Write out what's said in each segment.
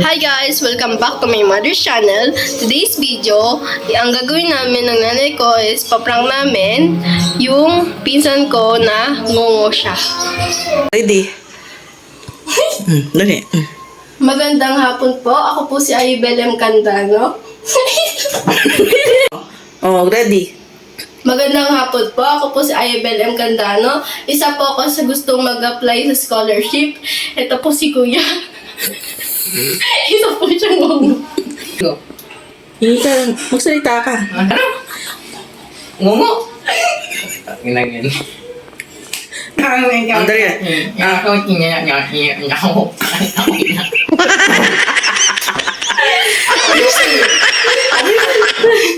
Hi guys! Welcome back to my mother's channel. Today's video, ang gagawin namin ng nanay ko is paprank namin yung pinsan ko na ngungo siya. Ready? Dali. Magandang hapon po. Ako po si Ayubel M. Candano. Oh, ready? Magandang hapon po. Ako po si Ayubel M. Candano. Isa po ako sa gustong mag-apply sa scholarship. Ito po si Kuya. Isa po siyang ngungo. Hindi ka, magsalita ka. Ngungo. Ginagin. Ang dali.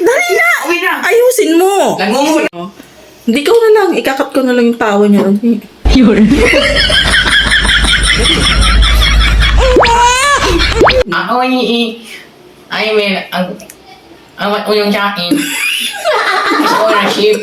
Dali na! Ayusin mo! Ngungo. Hindi ka na lang, ikakat ko na lang yung tawa niya. Ako ay may ang ulong sa akin. Scholarship.